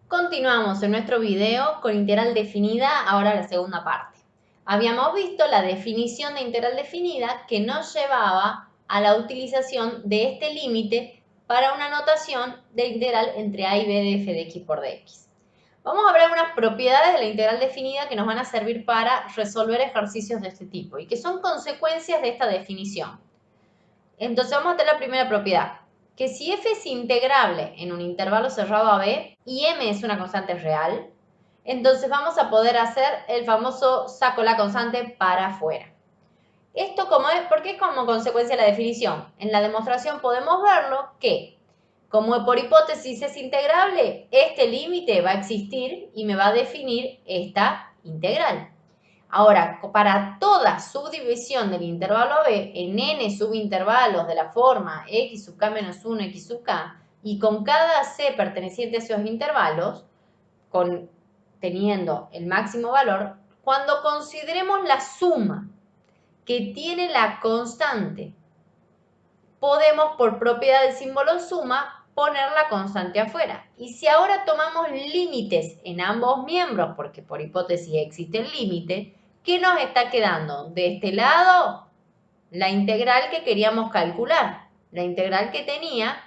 Continuamos en nuestro video con integral definida, ahora la segunda parte. Habíamos visto la definición de integral definida que nos llevaba a la utilización de este límite para una notación de integral entre a y b de f de x por dx. Vamos a ver algunas propiedades de la integral definida que nos van a servir para resolver ejercicios de este tipo y que son consecuencias de esta definición. Entonces vamos a tener la primera propiedad, que si f es integrable en un intervalo cerrado a b y m es una constante real, entonces vamos a poder hacer el famoso saco la constante para afuera. Esto porque es como consecuencia de la definición. En la demostración podemos verlo que, como por hipótesis es integrable, este límite va a existir y me va a definir esta integral. Ahora, para toda subdivisión del intervalo AB en n subintervalos de la forma x sub k menos 1, x sub k, y con cada c perteneciente a esos intervalos, teniendo el máximo valor, cuando consideremos la suma que tiene la constante, podemos, por propiedad del símbolo suma, poner la constante afuera. Y si ahora tomamos límites en ambos miembros, porque por hipótesis existe el límite, ¿qué nos está quedando? De este lado, la integral que queríamos calcular, la integral que tenía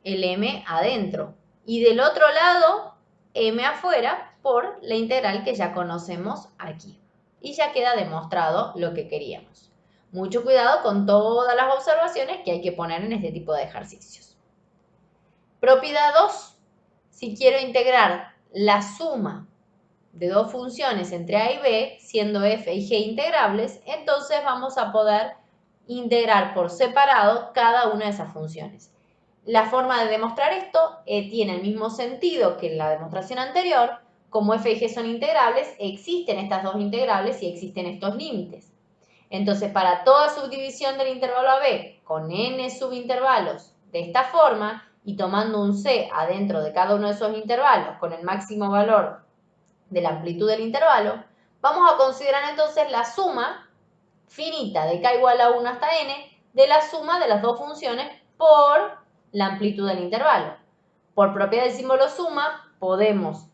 el m adentro. Y del otro lado, m afuera por la integral que ya conocemos aquí. Y ya queda demostrado lo que queríamos. Mucho cuidado con todas las observaciones que hay que poner en este tipo de ejercicios. Propiedad 2. Si quiero integrar la suma de dos funciones entre a y b, siendo f y g integrables, entonces vamos a poder integrar por separado cada una de esas funciones. La forma de demostrar esto tiene el mismo sentido que en la demostración anterior. Como f y g son integrables, existen estas dos integrables y existen estos límites. Entonces, para toda subdivisión del intervalo AB con n subintervalos de esta forma y tomando un c adentro de cada uno de esos intervalos con el máximo valor de la amplitud del intervalo, vamos a considerar entonces la suma finita de k igual a 1 hasta n de la suma de las dos funciones por la amplitud del intervalo. Por propiedad del símbolo suma, podemos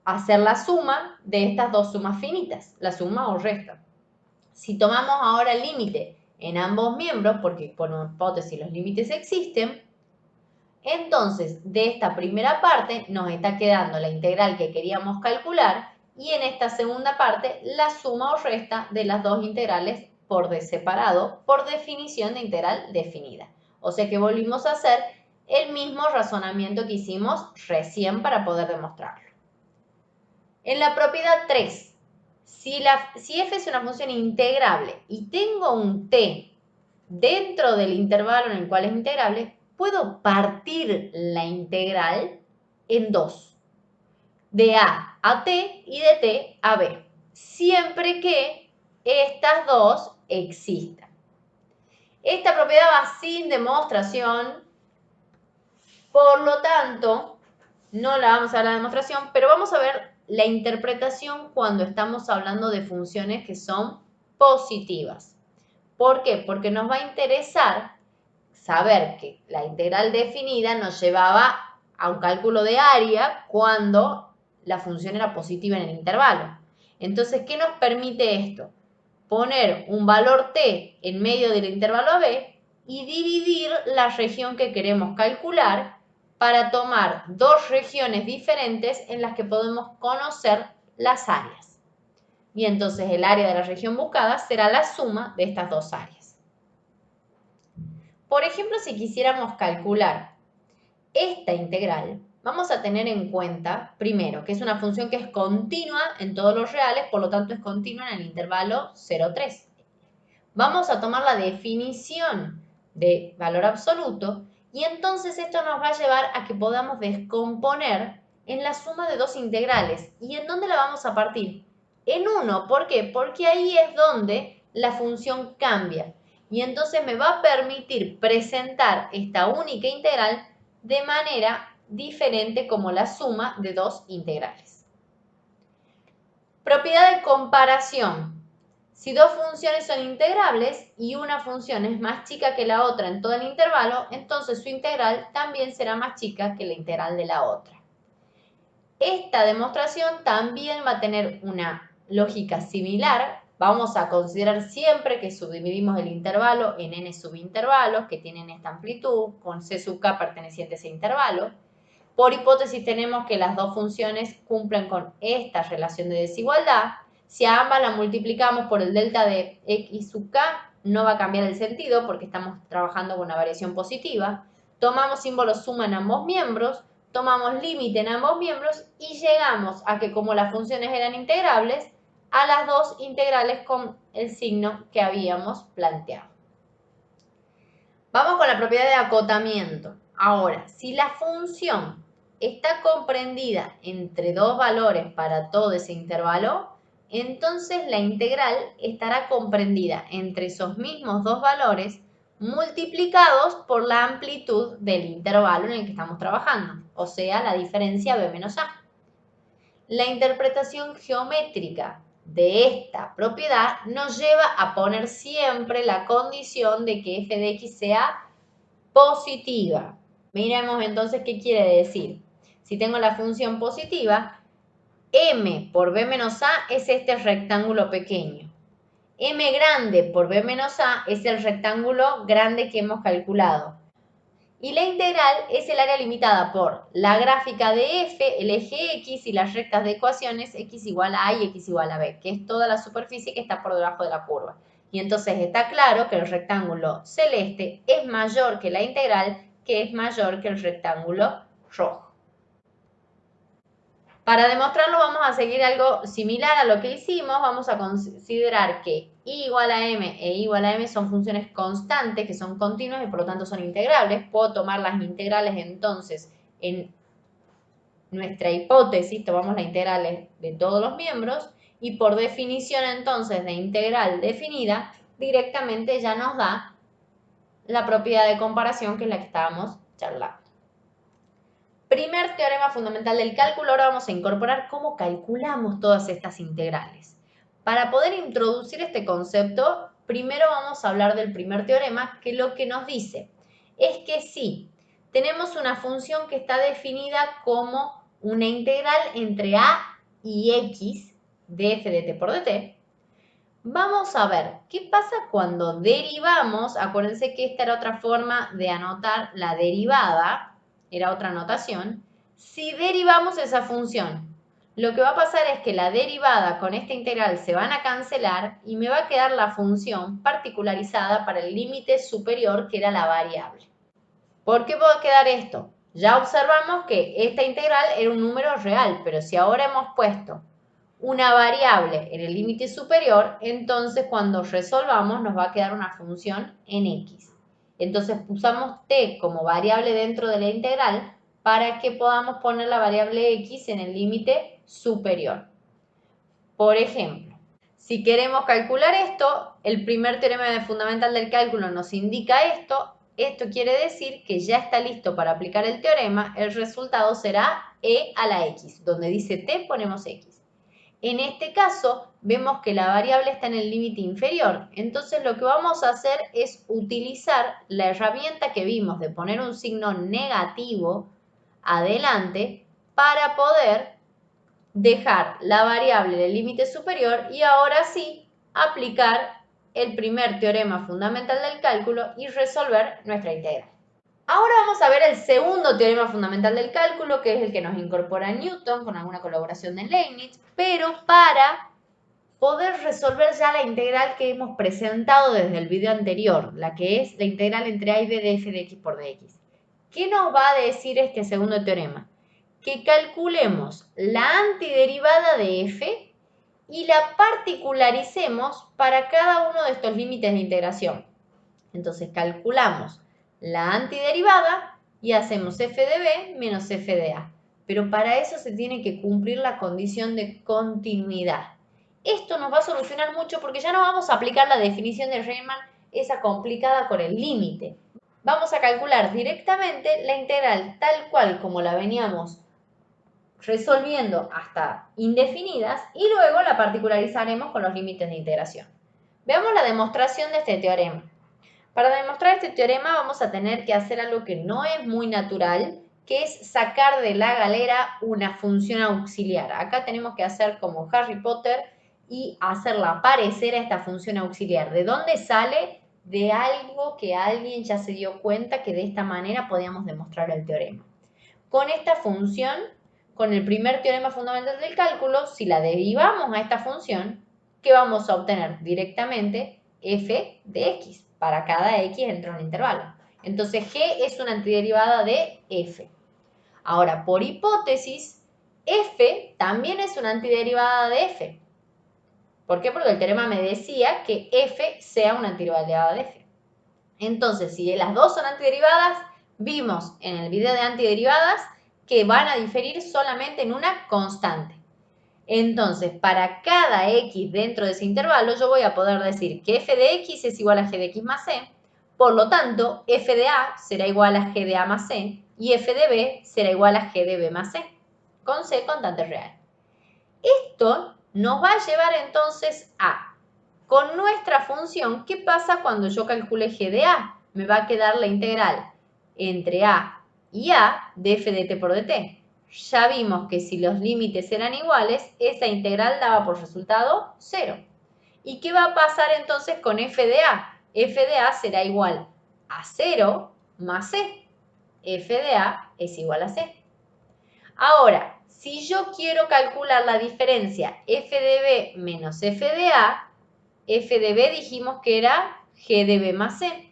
hacer la suma de estas dos sumas finitas, la suma o resta. Si tomamos ahora el límite en ambos miembros, porque por hipótesis los límites existen, entonces de esta primera parte nos está quedando la integral que queríamos calcular y en esta segunda parte la suma o resta de las dos integrales por separado, por definición de integral definida. O sea que volvimos a hacer el mismo razonamiento que hicimos recién para poder demostrarlo. En la propiedad 3, si f es una función integrable y tengo un t dentro del intervalo en el cual es integrable, puedo partir la integral en dos, de a a t y de t a b, siempre que estas dos existan. Esta propiedad va sin demostración, por lo tanto, no la vamos a ver en la demostración, pero vamos a ver la interpretación cuando estamos hablando de funciones que son positivas. ¿Por qué? Porque nos va a interesar saber que la integral definida nos llevaba a un cálculo de área cuando la función era positiva en el intervalo. Entonces, ¿qué nos permite esto? Poner un valor t en medio del intervalo AB y dividir la región que queremos calcular para tomar dos regiones diferentes en las que podemos conocer las áreas. Y entonces el área de la región buscada será la suma de estas dos áreas. Por ejemplo, si quisiéramos calcular esta integral, vamos a tener en cuenta, primero, que es una función que es continua en todos los reales, por lo tanto es continua en el intervalo 0, 3. Vamos a tomar la definición de valor absoluto y entonces esto nos va a llevar a que podamos descomponer en la suma de dos integrales. ¿Y en dónde la vamos a partir? En 1. ¿Por qué? Porque ahí es donde la función cambia. Y entonces me va a permitir presentar esta única integral de manera diferente como la suma de dos integrales. Propiedad de comparación. Si dos funciones son integrables y una función es más chica que la otra en todo el intervalo, entonces su integral también será más chica que la integral de la otra. Esta demostración también va a tener una lógica similar. Vamos a considerar siempre que subdividimos el intervalo en n subintervalos que tienen esta amplitud, con c sub k perteneciente a ese intervalo. Por hipótesis tenemos que las dos funciones cumplen con esta relación de desigualdad. Si a ambas la multiplicamos por el delta de x sub k, no va a cambiar el sentido porque estamos trabajando con una variación positiva. Tomamos símbolo suma en ambos miembros, tomamos límite en ambos miembros y llegamos a que como las funciones eran integrables, a las dos integrales con el signo que habíamos planteado. Vamos con la propiedad de acotamiento. Ahora, si la función está comprendida entre dos valores para todo ese intervalo, entonces la integral estará comprendida entre esos mismos dos valores multiplicados por la amplitud del intervalo en el que estamos trabajando, o sea, la diferencia b menos a. La interpretación geométrica de esta propiedad nos lleva a poner siempre la condición de que f de x sea positiva. Miremos entonces qué quiere decir. Si tengo la función positiva, m por b menos a es este rectángulo pequeño. M grande por b menos a es el rectángulo grande que hemos calculado. Y la integral es el área limitada por la gráfica de f, el eje x y las rectas de ecuaciones x igual a a y x igual a b, que es toda la superficie que está por debajo de la curva. Y entonces está claro que el rectángulo celeste es mayor que la integral, que es mayor que el rectángulo rojo. Para demostrarlo vamos a seguir algo similar a lo que hicimos. Vamos a considerar que y igual a m e igual a m son funciones constantes, que son continuas y por lo tanto son integrables. Puedo tomar las integrales entonces en nuestra hipótesis, tomamos las integrales de todos los miembros y por definición entonces de integral definida, directamente ya nos da la propiedad de comparación que es la que estábamos charlando. Primer teorema fundamental del cálculo, ahora vamos a incorporar cómo calculamos todas estas integrales. Para poder introducir este concepto, primero vamos a hablar del primer teorema, que lo que nos dice es que si tenemos una función que está definida como una integral entre a y x de f de t por dt, vamos a ver qué pasa cuando derivamos. Acuérdense que esta era otra forma de anotar la derivada, era otra notación. Si derivamos esa función, lo que va a pasar es que la derivada con esta integral se van a cancelar y me va a quedar la función particularizada para el límite superior, que era la variable. ¿Por qué puede quedar esto? Ya observamos que esta integral era un número real, pero si ahora hemos puesto una variable en el límite superior, entonces cuando resolvamos nos va a quedar una función en x. Entonces usamos t como variable dentro de la integral para que podamos poner la variable x en el límite superior. Por ejemplo, si queremos calcular esto, el primer teorema fundamental del cálculo nos indica esto. Esto quiere decir que ya está listo para aplicar el teorema. El resultado será e a la x. Donde dice t ponemos x. En este caso, vemos que la variable está en el límite inferior. Entonces, lo que vamos a hacer es utilizar la herramienta que vimos de poner un signo negativo adelante para poder dejar la variable en el límite superior y ahora sí aplicar el primer teorema fundamental del cálculo y resolver nuestra integral. Ahora vamos a ver el segundo teorema fundamental del cálculo, que es el que nos incorpora Newton con alguna colaboración de Leibniz, pero para poder resolver ya la integral que hemos presentado desde el video anterior, la que es la integral entre a y b de f de x por dx. ¿Qué nos va a decir este segundo teorema? Que calculemos la antiderivada de f y la particularicemos para cada uno de estos límites de integración. Entonces calculamos la antiderivada y hacemos f de b menos f de a. Pero para eso se tiene que cumplir la condición de continuidad. Esto nos va a solucionar mucho porque ya no vamos a aplicar la definición de Riemann, esa complicada con el límite. Vamos a calcular directamente la integral tal cual como la veníamos resolviendo hasta indefinidas y luego la particularizaremos con los límites de integración. Veamos la demostración de este teorema. Para demostrar este teorema vamos a tener que hacer algo que no es muy natural, que es sacar de la galera una función auxiliar. Acá tenemos que hacer como Harry Potter y hacerla aparecer a esta función auxiliar. ¿De dónde sale? De algo que alguien ya se dio cuenta que de esta manera podíamos demostrar el teorema. Con esta función, con el primer teorema fundamental del cálculo, si la derivamos a esta función, ¿qué vamos a obtener? Directamente f de x para cada x dentro de un intervalo. Entonces g es una antiderivada de f. Ahora, por hipótesis, f también es una antiderivada de f. ¿Por qué? Porque el teorema me decía que f sea una antiderivada de f. Entonces, si las dos son antiderivadas, vimos en el video de antiderivadas que van a diferir solamente en una constante. Entonces, para cada x dentro de ese intervalo, yo voy a poder decir que f de x es igual a g de x más c. Por lo tanto, f de a será igual a g de a más c y f de b será igual a g de b más c, con c constante real. Esto nos va a llevar entonces a, con nuestra función, ¿qué pasa cuando yo calcule g de a? Me va a quedar la integral entre a y a de f de t por dt. Ya vimos que si los límites eran iguales, esa integral daba por resultado 0. ¿Y qué va a pasar entonces con f de a? F de a será igual a 0 más c. F de a es igual a c. Ahora, si yo quiero calcular la diferencia f de b menos f de a, f de b dijimos que era g de b más c.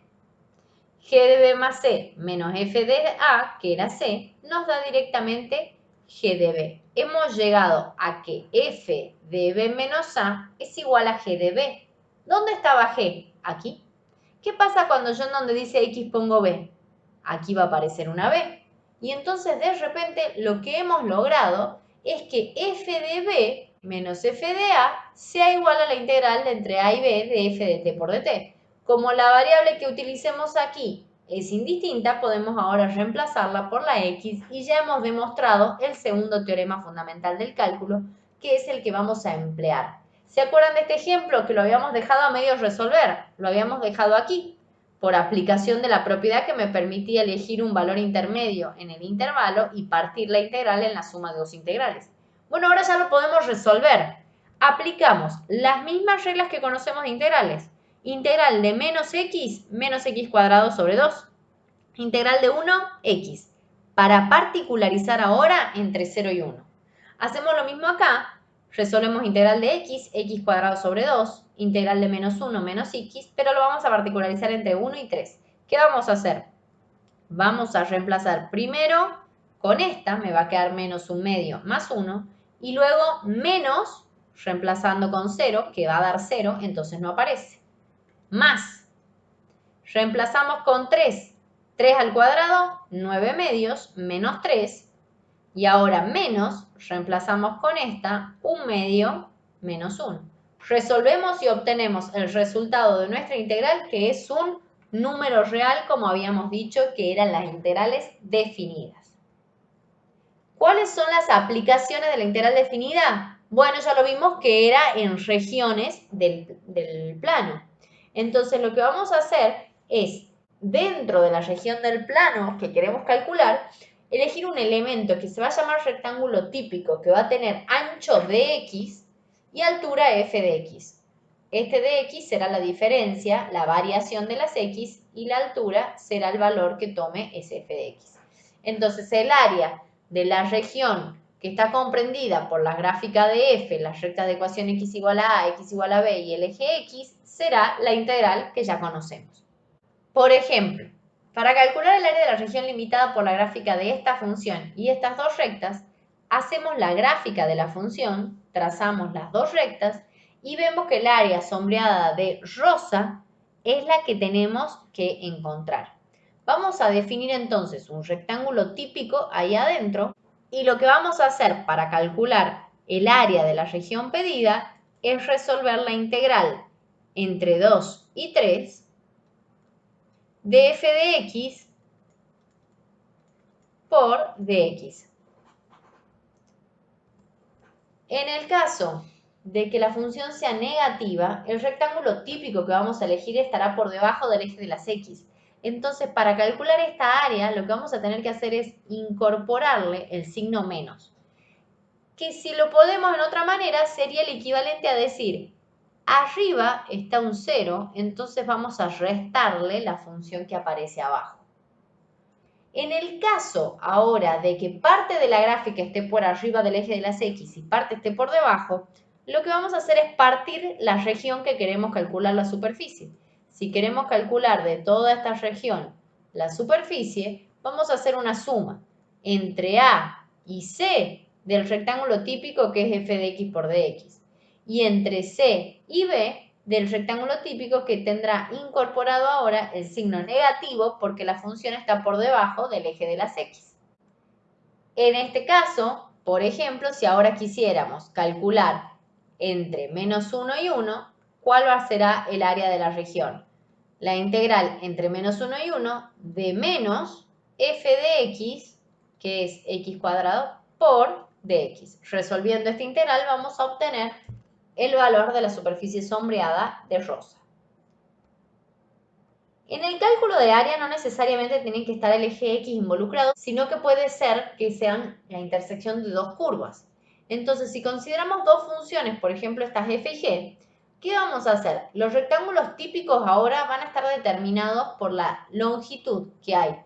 G de b más c menos f de a, que era c, nos da directamente g de b. Hemos llegado a que f de b menos a es igual a g de b. ¿Dónde estaba g? Aquí. ¿Qué pasa cuando yo en donde dice x pongo b? Aquí va a aparecer una b. Y entonces de repente lo que hemos logrado es que f de b menos f de a sea igual a la integral de entre a y b de f de t por dt. Como la variable que utilicemos aquí es indistinta, podemos ahora reemplazarla por la x y ya hemos demostrado el segundo teorema fundamental del cálculo, que es el que vamos a emplear. ¿Se acuerdan de este ejemplo que lo habíamos dejado a medio resolver? Lo habíamos dejado aquí, por aplicación de la propiedad que me permitía elegir un valor intermedio en el intervalo y partir la integral en la suma de dos integrales. Bueno, ahora ya lo podemos resolver. Aplicamos las mismas reglas que conocemos de integrales. Integral de menos x cuadrado sobre 2. Integral de 1, x. Para particularizar ahora entre 0 y 1. Hacemos lo mismo acá. Resolvemos integral de x cuadrado sobre 2, integral de menos 1, menos x, pero lo vamos a particularizar entre 1 y 3. ¿Qué vamos a hacer? Vamos a reemplazar primero con esta, me va a quedar menos 1 medio más 1, y luego menos, reemplazando con 0, que va a dar 0, entonces no aparece. Más, reemplazamos con 3. 3 al cuadrado, 9 medios, menos 3. Y ahora menos, reemplazamos con esta, 1 medio menos 1. Resolvemos y obtenemos el resultado de nuestra integral, que es un número real, como habíamos dicho, que eran las integrales definidas. ¿Cuáles son las aplicaciones de la integral definida? Bueno, ya lo vimos que era en regiones del plano. Entonces, lo que vamos a hacer es, dentro de la región del plano que queremos calcular, elegir un elemento que se va a llamar rectángulo típico, que va a tener ancho de x y altura f de x. Este de x será la diferencia, la variación de las x, y la altura será el valor que tome ese f de x. Entonces, el área de la región que está comprendida por la gráfica de f, las rectas de ecuación x igual a, x igual a b y el eje x, será la integral que ya conocemos. Por ejemplo, para calcular el área de la región limitada por la gráfica de esta función y estas dos rectas, hacemos la gráfica de la función, trazamos las dos rectas y vemos que el área sombreada de rosa es la que tenemos que encontrar. Vamos a definir entonces un rectángulo típico ahí adentro y lo que vamos a hacer para calcular el área de la región pedida es resolver la integral entre 2 y 3 de f de x por dx. En el caso de que la función sea negativa, el rectángulo típico que vamos a elegir estará por debajo del eje de las X. Entonces, para calcular esta área, lo que vamos a tener que hacer es incorporarle el signo menos. Que si lo podemos en otra manera, sería el equivalente a decir, arriba está un 0, entonces vamos a restarle la función que aparece abajo. En el caso ahora de que parte de la gráfica esté por arriba del eje de las X y parte esté por debajo, lo que vamos a hacer es partir la región que queremos calcular la superficie. Si queremos calcular de toda esta región la superficie, vamos a hacer una suma entre A y C del rectángulo típico que es f de x por dx y entre C y B del rectángulo típico que tendrá incorporado ahora el signo negativo porque la función está por debajo del eje de las X. En este caso, por ejemplo, si ahora quisiéramos calcular entre menos 1 y 1, ¿cuál será el área de la región? La integral entre menos 1 y 1 de menos f de x, que es x cuadrado, por dx. Resolviendo esta integral vamos a obtener el valor de la superficie sombreada de rosa. En el cálculo de área no necesariamente tiene que estar el eje X involucrado, sino que puede ser que sean la intersección de dos curvas. Entonces, si consideramos dos funciones, por ejemplo, estas f y g, ¿qué vamos a hacer? Los rectángulos típicos ahora van a estar determinados por la longitud que hay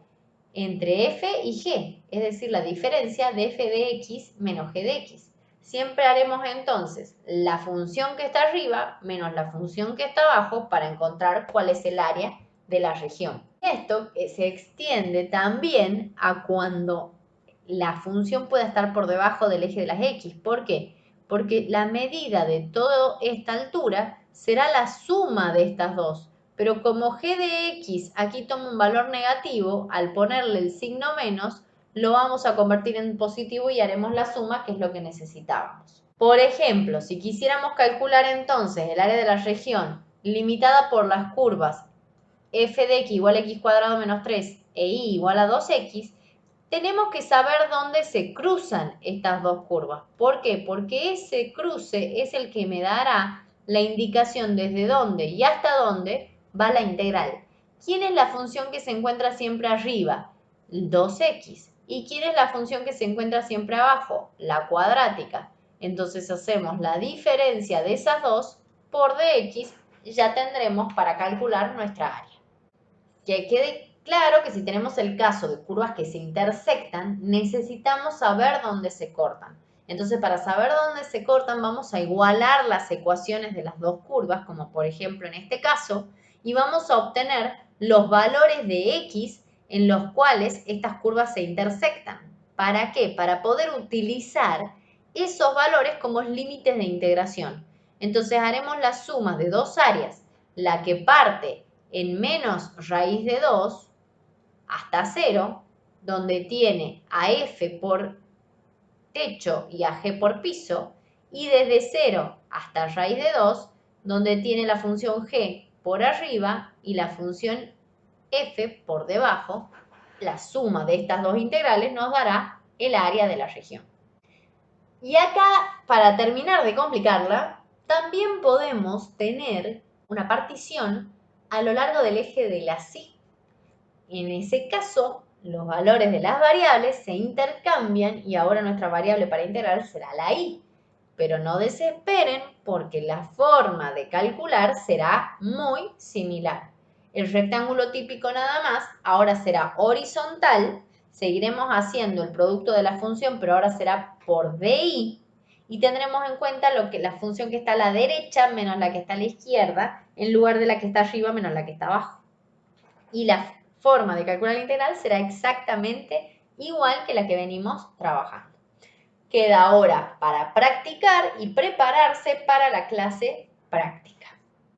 entre f y g, es decir, la diferencia de f de x menos g de x. Siempre haremos entonces la función que está arriba menos la función que está abajo para encontrar cuál es el área de la región. Esto se extiende también a cuando la función pueda estar por debajo del eje de las X. ¿Por qué? Porque la medida de toda esta altura será la suma de estas dos. Pero como g de x aquí toma un valor negativo, al ponerle el signo menos, lo vamos a convertir en positivo y haremos la suma, que es lo que necesitábamos. Por ejemplo, si quisiéramos calcular entonces el área de la región limitada por las curvas f de x igual a x cuadrado menos 3 e y igual a 2x, tenemos que saber dónde se cruzan estas dos curvas. ¿Por qué? Porque ese cruce es el que me dará la indicación desde dónde y hasta dónde va la integral. ¿Quién es la función que se encuentra siempre arriba? 2x. ¿Y quién es la función que se encuentra siempre abajo? La cuadrática. Entonces hacemos la diferencia de esas dos por dx y ya tendremos para calcular nuestra área. Que quede claro que si tenemos el caso de curvas que se intersectan, necesitamos saber dónde se cortan. Entonces, para saber dónde se cortan, vamos a igualar las ecuaciones de las dos curvas, como por ejemplo en este caso, y vamos a obtener los valores de x en los cuales estas curvas se intersectan. ¿Para qué? Para poder utilizar esos valores como límites de integración. Entonces, haremos la suma de dos áreas, la que parte en menos raíz de 2 hasta 0, donde tiene a f por techo y a g por piso, y desde 0 hasta raíz de 2, donde tiene la función g por arriba y la función f por debajo. La suma de estas dos integrales nos dará el área de la región. Y acá, para terminar de complicarla, también podemos tener una partición a lo largo del eje de la Y. En ese caso, los valores de las variables se intercambian y ahora nuestra variable para integrar será la Y. Pero no desesperen porque la forma de calcular será muy similar. El rectángulo típico nada más ahora será horizontal. Seguiremos haciendo el producto de la función, pero ahora será por DI. Y tendremos en cuenta la función que está a la derecha menos la que está a la izquierda, en lugar de la que está arriba menos la que está abajo. Y la forma de calcular la integral será exactamente igual que la que venimos trabajando. Queda ahora para practicar y prepararse para la clase práctica.